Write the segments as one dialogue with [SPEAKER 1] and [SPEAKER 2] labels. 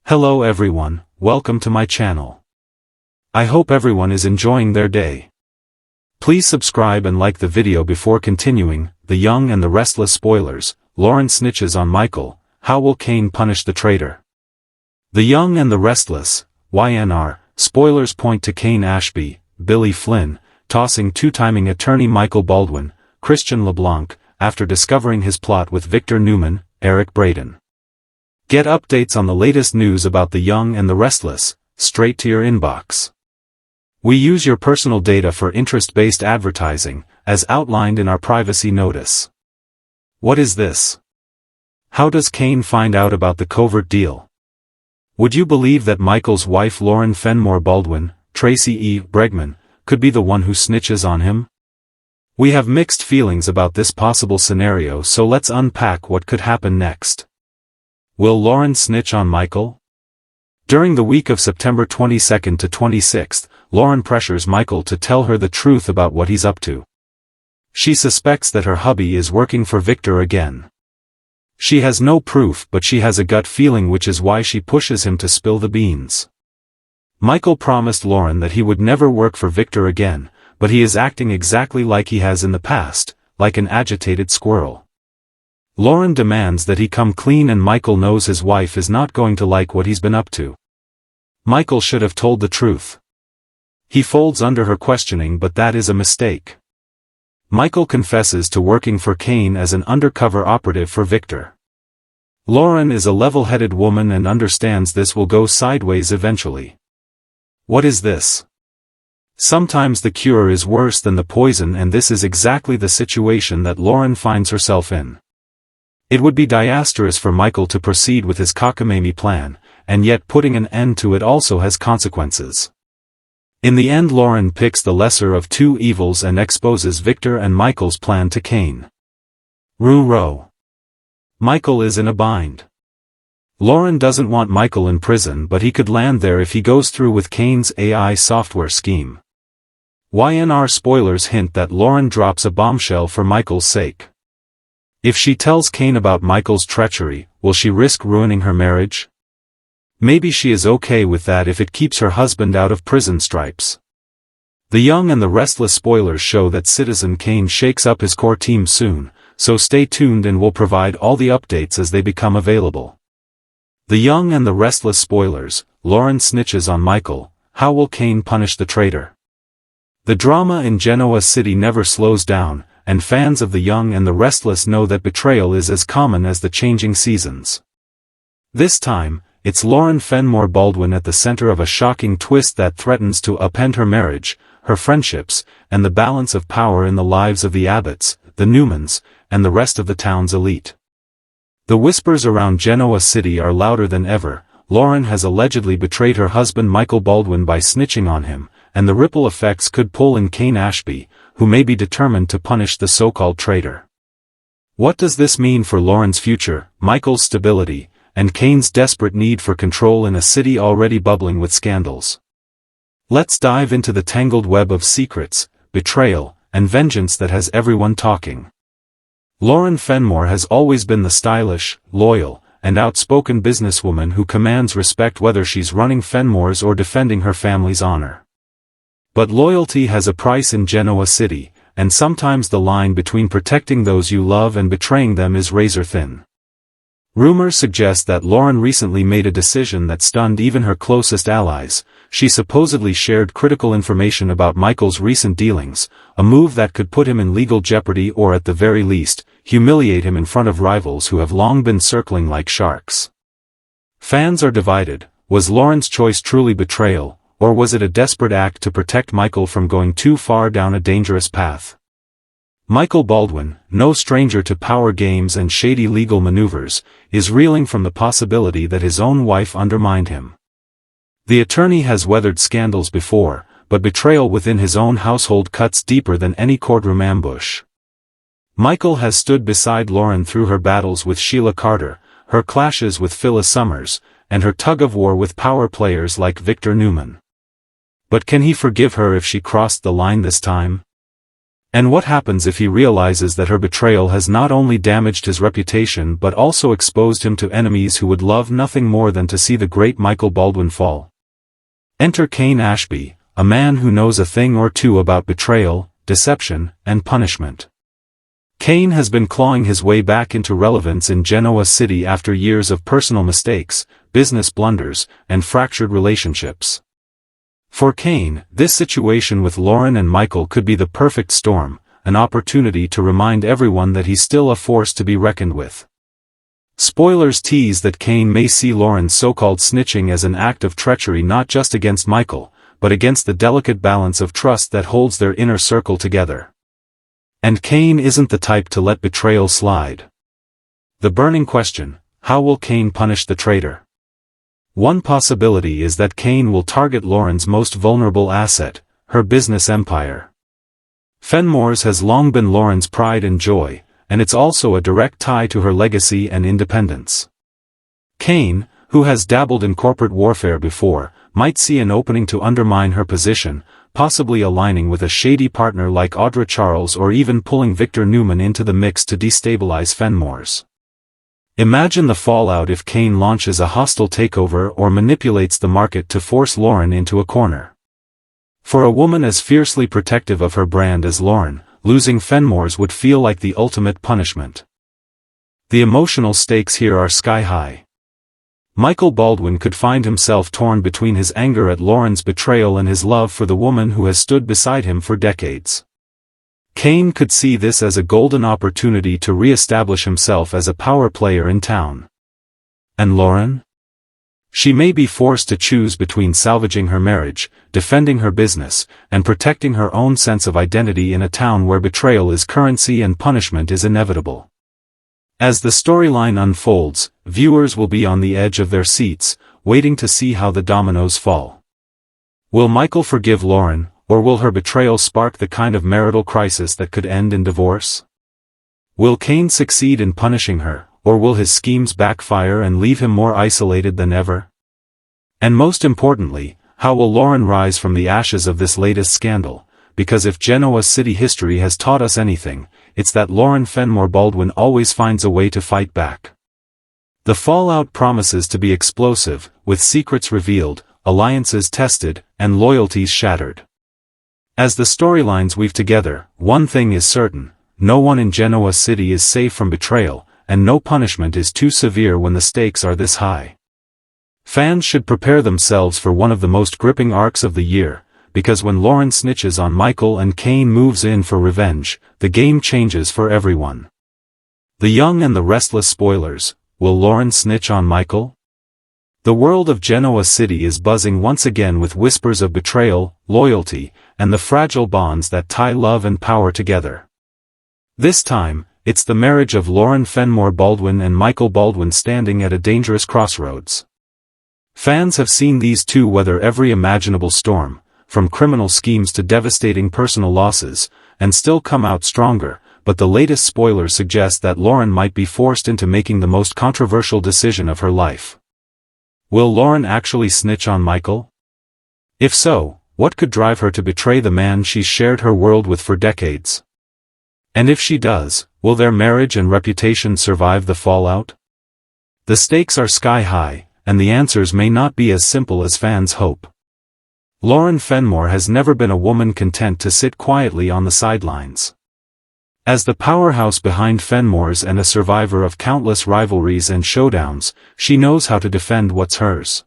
[SPEAKER 1] Hello everyone, welcome to my channel. I hope everyone is enjoying their day. Please subscribe and like the video before continuing. The Young and the Restless spoilers. Lauren snitches on Michael. How will Kane punish the traitor? The Young and the Restless, Y&R, spoilers point to Kane Ashby, Billy Flynn, tossing two-timing attorney Michael Baldwin, Christian LeBlanc, after discovering his plot with Victor Newman, Eric Braeden. Get updates on the latest news about The Young and the Restless, straight to your inbox. We use your personal data for interest-based advertising, as outlined in our privacy notice. What is this? How does Kane find out about the covert deal? Would you believe that Michael's wife Lauren Fenmore Baldwin, Tracy E. Bregman, could be the one who snitches on him? We have mixed feelings about this possible scenario, so let's unpack what could happen next. Will Lauren snitch on Michael? During the week of September 22nd to 26th, Lauren pressures Michael to tell her the truth about what he's up to. She suspects that her hubby is working for Victor again. She has no proof, but she has a gut feeling, which is why she pushes him to spill the beans. Michael promised Lauren that he would never work for Victor again, but he is acting exactly like he has in the past, like an agitated squirrel. Lauren demands that he come clean, and Michael knows his wife is not going to like what he's been up to. Michael should have told the truth. He folds under her questioning, but that is a mistake. Michael confesses to working for Kane as an undercover operative for Victor. Lauren is a level-headed woman and understands this will go sideways eventually. What is this? Sometimes the cure is worse than the poison, and this is exactly the situation that Lauren finds herself in. It would be disastrous for Michael to proceed with his cockamamie plan, and yet putting an end to it also has consequences. In the end, Lauren picks the lesser of two evils and exposes Victor and Michael's plan to Kane. Row. Michael is in a bind. Lauren doesn't want Michael in prison, but he could land there if he goes through with Kane's AI software scheme. Y&R spoilers hint that Lauren drops a bombshell for Michael's sake. If she tells Kane about Michael's treachery, will she risk ruining her marriage? Maybe she is okay with that if it keeps her husband out of prison stripes. The Young and the Restless spoilers show that Citizen Kane shakes up his core team soon, so stay tuned and we'll provide all the updates as they become available. The Young and the Restless spoilers. Lauren snitches on Michael. How will Kane punish the traitor? The drama in Genoa City never slows down, and fans of The Young and the Restless know that betrayal is as common as the changing seasons. This time, it's Lauren Fenmore Baldwin at the center of a shocking twist that threatens to upend her marriage, her friendships, and the balance of power in the lives of the Abbotts, the Newmans, and the rest of the town's elite. The whispers around Genoa City are louder than ever. Lauren has allegedly betrayed her husband Michael Baldwin by snitching on him, and the ripple effects could pull in Kane Ashby, who may be determined to punish the so-called traitor. What does this mean for Lauren's future, Michael's stability, and Kane's desperate need for control in a city already bubbling with scandals? Let's dive into the tangled web of secrets, betrayal, and vengeance that has everyone talking. Lauren Fenmore has always been the stylish, loyal, and outspoken businesswoman who commands respect whether she's running Fenmore's or defending her family's honor. But loyalty has a price in Genoa City, and sometimes the line between protecting those you love and betraying them is razor thin. Rumors suggest that Lauren recently made a decision that stunned even her closest allies. She supposedly shared critical information about Michael's recent dealings, a move that could put him in legal jeopardy or at the very least, humiliate him in front of rivals who have long been circling like sharks. Fans are divided. Was Lauren's choice truly betrayal, or was it a desperate act to protect Michael from going too far down a dangerous path? Michael Baldwin, no stranger to power games and shady legal maneuvers, is reeling from the possibility that his own wife undermined him. The attorney has weathered scandals before, but betrayal within his own household cuts deeper than any courtroom ambush. Michael has stood beside Lauren through her battles with Sheila Carter, her clashes with Phyllis Summers, and her tug-of-war with power players like Victor Newman. But can he forgive her if she crossed the line this time? And what happens if he realizes that her betrayal has not only damaged his reputation but also exposed him to enemies who would love nothing more than to see the great Michael Baldwin fall? Enter Cain Ashby, a man who knows a thing or two about betrayal, deception, and punishment. Cain has been clawing his way back into relevance in Genoa City after years of personal mistakes, business blunders, and fractured relationships. For Cain, this situation with Lauren and Michael could be the perfect storm, an opportunity to remind everyone that he's still a force to be reckoned with. Spoilers tease that Cain may see Lauren's so-called snitching as an act of treachery not just against Michael, but against the delicate balance of trust that holds their inner circle together. And Cain isn't the type to let betrayal slide. The burning question: how will Cain punish the traitor? One possibility is that Cain will target Lauren's most vulnerable asset, her business empire. Fenmore's has long been Lauren's pride and joy, and it's also a direct tie to her legacy and independence. Cain, who has dabbled in corporate warfare before, might see an opening to undermine her position, possibly aligning with a shady partner like Audra Charles or even pulling Victor Newman into the mix to destabilize Fenmore's. Imagine the fallout if Cain launches a hostile takeover or manipulates the market to force Lauren into a corner. For a woman as fiercely protective of her brand as Lauren, losing Fenmore's would feel like the ultimate punishment. The emotional stakes here are sky high. Michael Baldwin could find himself torn between his anger at Lauren's betrayal and his love for the woman who has stood beside him for decades. Cain could see this as a golden opportunity to re-establish himself as a power player in town. And Lauren? She may be forced to choose between salvaging her marriage, defending her business, and protecting her own sense of identity in a town where betrayal is currency and punishment is inevitable. As the storyline unfolds, viewers will be on the edge of their seats, waiting to see how the dominoes fall. Will Michael forgive Lauren, or will her betrayal spark the kind of marital crisis that could end in divorce? Will Cain succeed in punishing her, or will his schemes backfire and leave him more isolated than ever? And most importantly, how will Lauren rise from the ashes of this latest scandal? Because if Genoa City history has taught us anything, it's that Lauren Fenmore Baldwin always finds a way to fight back. The fallout promises to be explosive, with secrets revealed, alliances tested, and loyalties shattered. As the storylines weave together, one thing is certain: no one in Genoa City is safe from betrayal, and no punishment is too severe when the stakes are this high. Fans should prepare themselves for one of the most gripping arcs of the year, because when Lauren snitches on Michael and Cain moves in for revenge, the game changes for everyone. The Young and the Restless spoilers: will Lauren snitch on Michael? The world of Genoa City is buzzing once again with whispers of betrayal, loyalty, and the fragile bonds that tie love and power together. This time, it's the marriage of Lauren Fenmore Baldwin and Michael Baldwin standing at a dangerous crossroads. Fans have seen these two weather every imaginable storm, from criminal schemes to devastating personal losses, and still come out stronger, but the latest spoilers suggest that Lauren might be forced into making the most controversial decision of her life. Will Lauren actually snitch on Michael? If so, what could drive her to betray the man she's shared her world with for decades? And if she does, will their marriage and reputation survive the fallout? The stakes are sky high, and the answers may not be as simple as fans hope. Lauren Fenmore has never been a woman content to sit quietly on the sidelines. As the powerhouse behind Fenmore's and a survivor of countless rivalries and showdowns, she knows how to defend what's hers.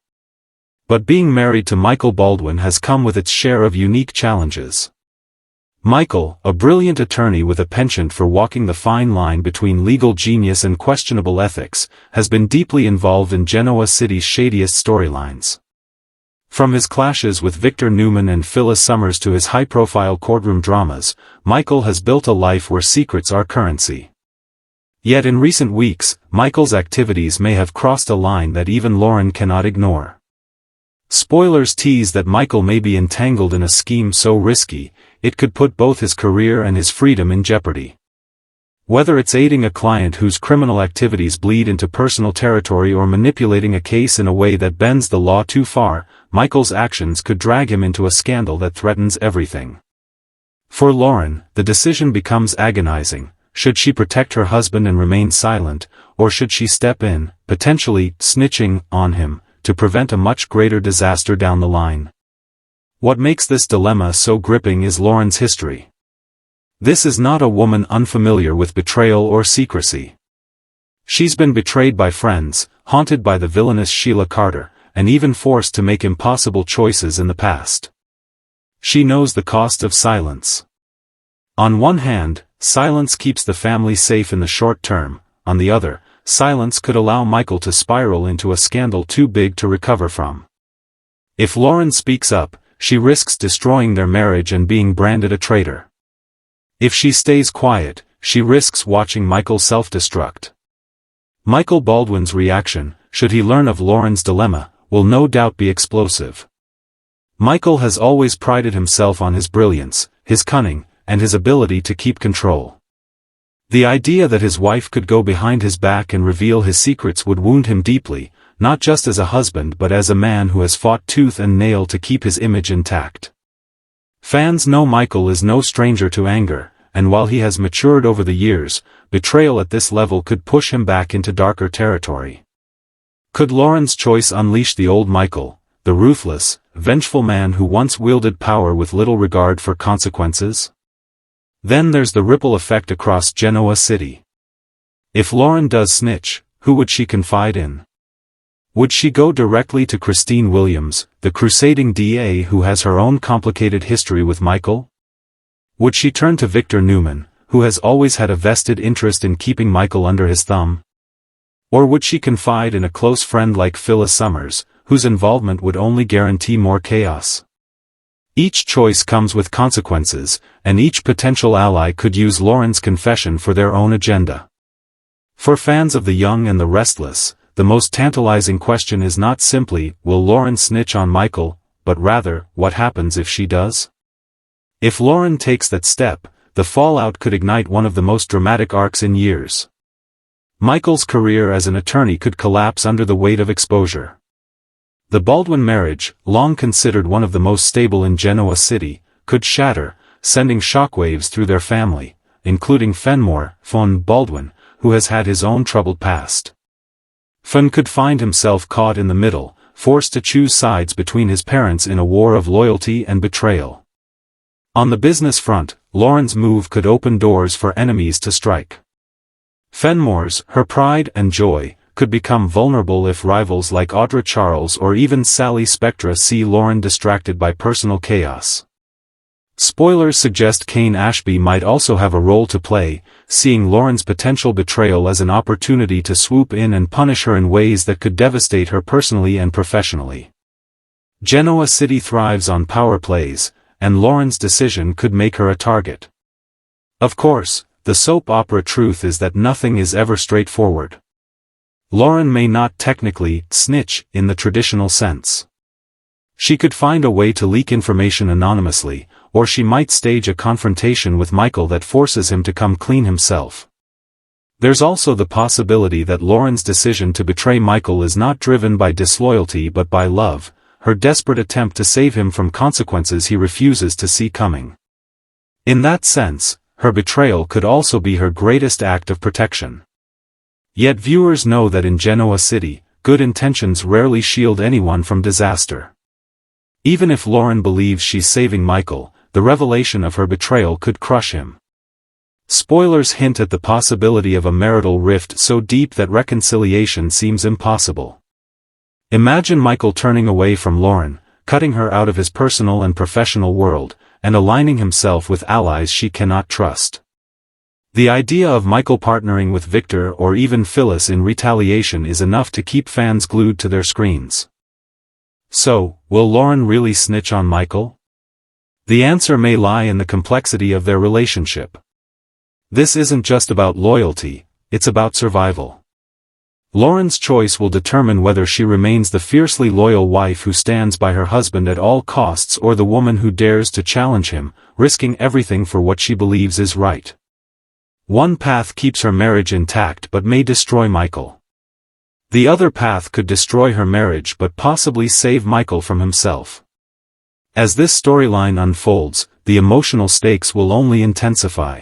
[SPEAKER 1] But being married to Michael Baldwin has come with its share of unique challenges. Michael, a brilliant attorney with a penchant for walking the fine line between legal genius and questionable ethics, has been deeply involved in Genoa City's shadiest storylines. From his clashes with Victor Newman and Phyllis Summers to his high-profile courtroom dramas, Michael has built a life where secrets are currency. Yet in recent weeks, Michael's activities may have crossed a line that even Lauren cannot ignore. Spoilers tease that Michael may be entangled in a scheme so risky, it could put both his career and his freedom in jeopardy. Whether it's aiding a client whose criminal activities bleed into personal territory or manipulating a case in a way that bends the law too far, Michael's actions could drag him into a scandal that threatens everything. For Lauren, the decision becomes agonizing. Should she protect her husband and remain silent, or should she step in, potentially snitching on him, to prevent a much greater disaster down the line? What makes this dilemma so gripping is Lauren's history. This is not a woman unfamiliar with betrayal or secrecy. She's been betrayed by friends, haunted by the villainous Sheila Carter, and even forced to make impossible choices in the past. She knows the cost of silence. On one hand, silence keeps the family safe in the short term. On the other, silence could allow Michael to spiral into a scandal too big to recover from. If Lauren speaks up, she risks destroying their marriage and being branded a traitor. If she stays quiet, she risks watching Michael self-destruct. Michael Baldwin's reaction, should he learn of Lauren's dilemma, will no doubt be explosive. Michael has always prided himself on his brilliance, his cunning, and his ability to keep control. The idea that his wife could go behind his back and reveal his secrets would wound him deeply, not just as a husband but as a man who has fought tooth and nail to keep his image intact. Fans know Michael is no stranger to anger, and while he has matured over the years, betrayal at this level could push him back into darker territory. Could Lauren's choice unleash the old Michael, the ruthless, vengeful man who once wielded power with little regard for consequences? Then there's the ripple effect across Genoa City. If Lauren does snitch, who would she confide in? Would she go directly to Christine Williams, the crusading DA who has her own complicated history with Michael? Would she turn to Victor Newman, who has always had a vested interest in keeping Michael under his thumb? Or would she confide in a close friend like Phyllis Summers, whose involvement would only guarantee more chaos? Each choice comes with consequences, and each potential ally could use Lauren's confession for their own agenda. For fans of The Young and the Restless, the most tantalizing question is not simply, will Lauren snitch on Michael, but rather, what happens if she does? If Lauren takes that step, the fallout could ignite one of the most dramatic arcs in years. Michael's career as an attorney could collapse under the weight of exposure. The Baldwin marriage, long considered one of the most stable in Genoa City, could shatter, sending shockwaves through their family, including Fenmore von Baldwin, who has had his own troubled past. Fen could find himself caught in the middle, forced to choose sides between his parents in a war of loyalty and betrayal. On the business front, Lauren's move could open doors for enemies to strike. Fenmore's, her pride and joy, could become vulnerable if rivals like Audra Charles or even Sally Spectra see Lauren distracted by personal chaos. Spoilers suggest Kane Ashby might also have a role to play, seeing Lauren's potential betrayal as an opportunity to swoop in and punish her in ways that could devastate her personally and professionally. Genoa City thrives on power plays, and Lauren's decision could make her a target. Of course, the soap opera truth is that nothing is ever straightforward. Lauren may not technically snitch in the traditional sense. She could find a way to leak information anonymously, or she might stage a confrontation with Michael that forces him to come clean himself. There's also the possibility that Lauren's decision to betray Michael is not driven by disloyalty but by love, her desperate attempt to save him from consequences he refuses to see coming. In that sense, her betrayal could also be her greatest act of protection. Yet viewers know that in Genoa City, good intentions rarely shield anyone from disaster. Even if Lauren believes she's saving Michael, the revelation of her betrayal could crush him. Spoilers hint at the possibility of a marital rift so deep that reconciliation seems impossible. Imagine Michael turning away from Lauren, cutting her out of his personal and professional world, and aligning himself with allies she cannot trust. The idea of Michael partnering with Victor or even Phyllis in retaliation is enough to keep fans glued to their screens. So, will Lauren really snitch on Michael? The answer may lie in the complexity of their relationship. This isn't just about loyalty, it's about survival. Lauren's choice will determine whether she remains the fiercely loyal wife who stands by her husband at all costs or the woman who dares to challenge him, risking everything for what she believes is right. One path keeps her marriage intact but may destroy Michael. The other path could destroy her marriage but possibly save Michael from himself. As this storyline unfolds, the emotional stakes will only intensify.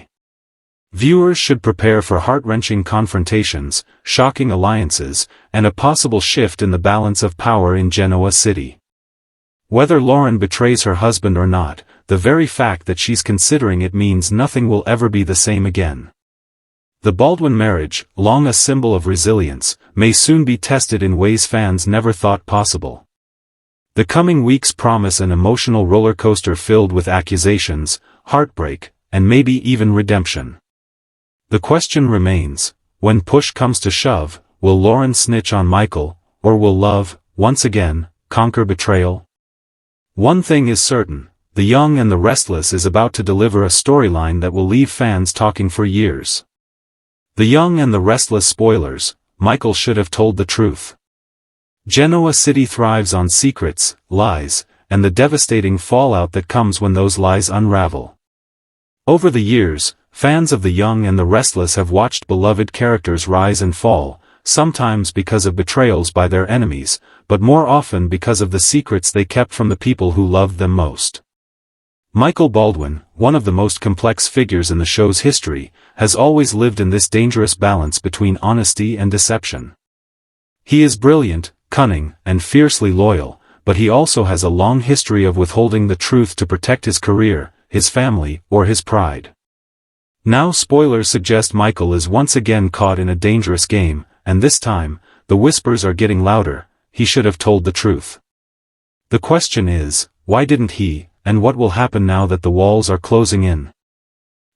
[SPEAKER 1] Viewers should prepare for heart-wrenching confrontations, shocking alliances, and a possible shift in the balance of power in Genoa City. Whether Lauren betrays her husband or not, the very fact that she's considering it means nothing will ever be the same again. The Baldwin marriage, long a symbol of resilience, may soon be tested in ways fans never thought possible. The coming weeks promise an emotional roller coaster filled with accusations, heartbreak, and maybe even redemption. The question remains, when push comes to shove, will Lauren snitch on Michael, or will love, once again, conquer betrayal? One thing is certain, The Young and the Restless is about to deliver a storyline that will leave fans talking for years. The Young and the Restless spoilers, Michael should have told the truth. Genoa City thrives on secrets, lies, and the devastating fallout that comes when those lies unravel. Over the years, fans of The Young and the Restless have watched beloved characters rise and fall, sometimes because of betrayals by their enemies, but more often because of the secrets they kept from the people who loved them most. Michael Baldwin, one of the most complex figures in the show's history, has always lived in this dangerous balance between honesty and deception. He is brilliant, cunning, and fiercely loyal, but he also has a long history of withholding the truth to protect his career, his family, or his pride. Now spoilers suggest Michael is once again caught in a dangerous game, and this time, the whispers are getting louder, he should have told the truth. The question is, why didn't he, and what will happen now that the walls are closing in?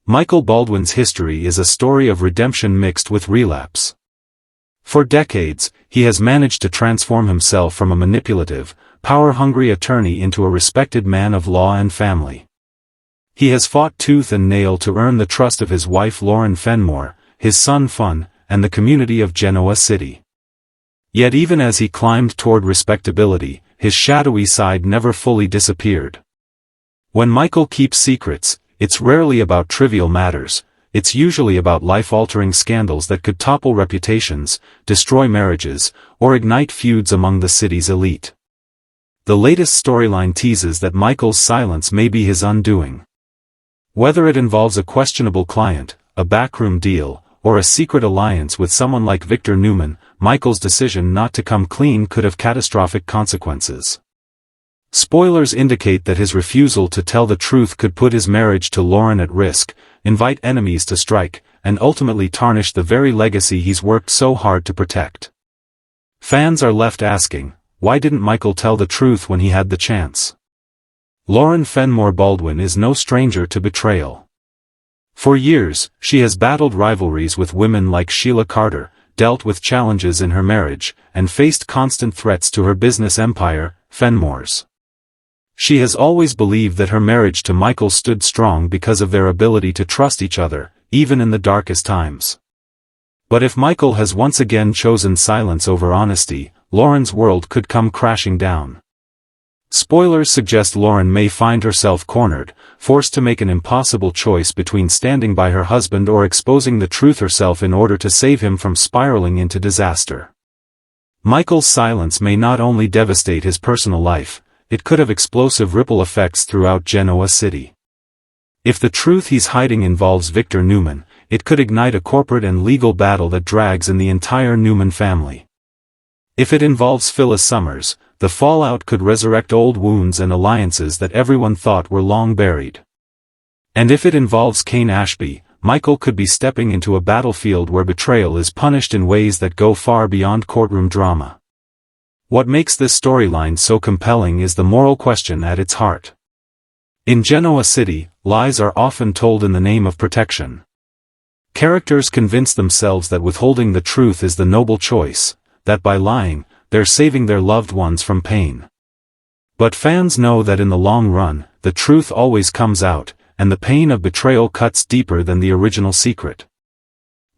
[SPEAKER 1] Michael Baldwin's history is a story of redemption mixed with relapse. For decades, he has managed to transform himself from a manipulative, power-hungry attorney into a respected man of law and family. He has fought tooth and nail to earn the trust of his wife Lauren Fenmore, his son Fun, and the community of Genoa City. Yet even as he climbed toward respectability, his shadowy side never fully disappeared. When Michael keeps secrets, it's rarely about trivial matters, it's usually about life-altering scandals that could topple reputations, destroy marriages, or ignite feuds among the city's elite. The latest storyline teases that Michael's silence may be his undoing. Whether it involves a questionable client, a backroom deal, or a secret alliance with someone like Victor Newman, Michael's decision not to come clean could have catastrophic consequences. Spoilers indicate that his refusal to tell the truth could put his marriage to Lauren at risk, invite enemies to strike, and ultimately tarnish the very legacy he's worked so hard to protect. Fans are left asking, why didn't Michael tell the truth when he had the chance? Lauren Fenmore Baldwin is no stranger to betrayal. For years, she has battled rivalries with women like Sheila Carter, dealt with challenges in her marriage, and faced constant threats to her business empire, Fenmore's. She has always believed that her marriage to Michael stood strong because of their ability to trust each other, even in the darkest times. But if Michael has once again chosen silence over honesty, Lauren's world could come crashing down. Spoilers suggest Lauren may find herself cornered, forced to make an impossible choice between standing by her husband or exposing the truth herself in order to save him from spiraling into disaster. Michael's silence may not only devastate his personal life, it could have explosive ripple effects throughout Genoa City. If the truth he's hiding involves Victor Newman, it could ignite a corporate and legal battle that drags in the entire Newman family. If it involves Phyllis Summers, the fallout could resurrect old wounds and alliances that everyone thought were long buried. And if it involves Kane Ashby, Michael could be stepping into a battlefield where betrayal is punished in ways that go far beyond courtroom drama. What makes this storyline so compelling is the moral question at its heart. In Genoa City, lies are often told in the name of protection. Characters convince themselves that withholding the truth is the noble choice, that by lying, they're saving their loved ones from pain. But fans know that in the long run, the truth always comes out, and the pain of betrayal cuts deeper than the original secret.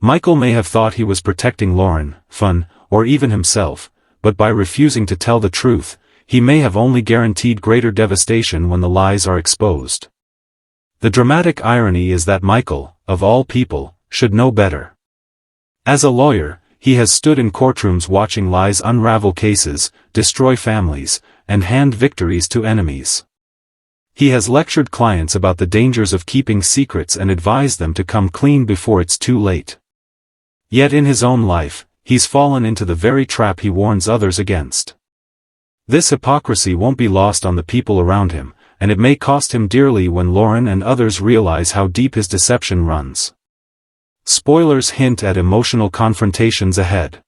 [SPEAKER 1] Michael may have thought he was protecting Lauren, Fun, or even himself, but by refusing to tell the truth, he may have only guaranteed greater devastation when the lies are exposed. The dramatic irony is that Michael, of all people, should know better. As a lawyer, he has stood in courtrooms watching lies unravel cases, destroy families, and hand victories to enemies. He has lectured clients about the dangers of keeping secrets and advised them to come clean before it's too late. Yet in his own life, he's fallen into the very trap he warns others against. This hypocrisy won't be lost on the people around him, and it may cost him dearly when Lauren and others realize how deep his deception runs. Spoilers hint at emotional confrontations ahead.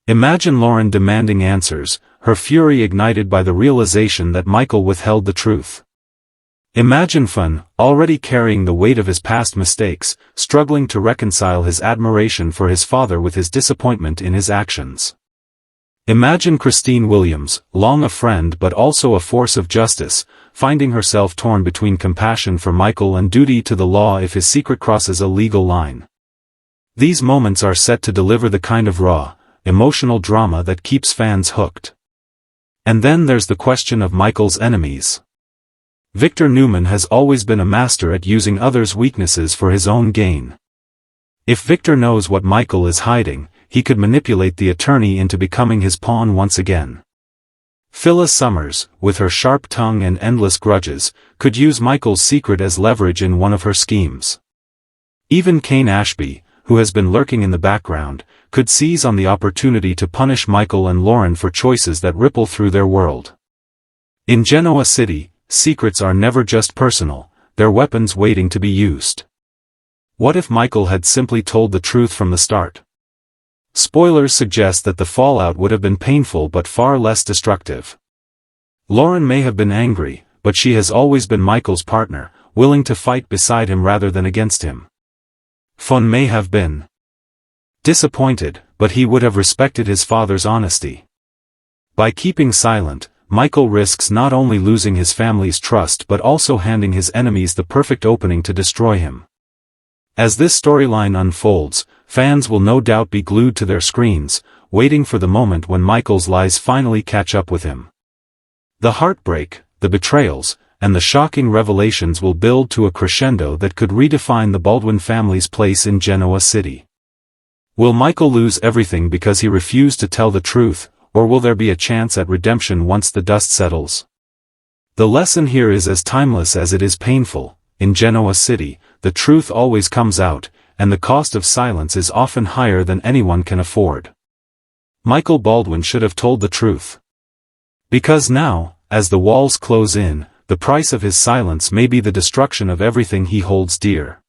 [SPEAKER 1] Imagine Lauren demanding answers, her fury ignited by the realization that Michael withheld the truth. Imagine Fun, already carrying the weight of his past mistakes, struggling to reconcile his admiration for his father with his disappointment in his actions. Imagine Christine Williams, long a friend but also a force of justice, finding herself torn between compassion for Michael and duty to the law if his secret crosses a legal line. These moments are set to deliver the kind of raw, emotional drama that keeps fans hooked. And then there's the question of Michael's enemies. Victor Newman has always been a master at using others' weaknesses for his own gain. If Victor knows what Michael is hiding, he could manipulate the attorney into becoming his pawn once again. Phyllis Summers, with her sharp tongue and endless grudges, could use Michael's secret as leverage in one of her schemes. Even Kane Ashby, who has been lurking in the background, could seize on the opportunity to punish Michael and Lauren for choices that ripple through their world. In Genoa City, secrets are never just personal, they're weapons waiting to be used. What if Michael had simply told the truth from the start? Spoilers suggest that the fallout would have been painful but far less destructive. Lauren may have been angry, but she has always been Michael's partner, willing to fight beside him rather than against him. Fun may have been disappointed, but he would have respected his father's honesty. By keeping silent, Michael risks not only losing his family's trust but also handing his enemies the perfect opening to destroy him. As this storyline unfolds, fans will no doubt be glued to their screens, waiting for the moment when Michael's lies finally catch up with him. The heartbreak, the betrayals, and the shocking revelations will build to a crescendo that could redefine the Baldwin family's place in Genoa City. Will Michael lose everything because he refused to tell the truth, or will there be a chance at redemption once the dust settles? The lesson here is as timeless as it is painful. In Genoa City, the truth always comes out, and the cost of silence is often higher than anyone can afford. Michael Baldwin should have told the truth. Because now, as the walls close in, the price of his silence may be the destruction of everything he holds dear.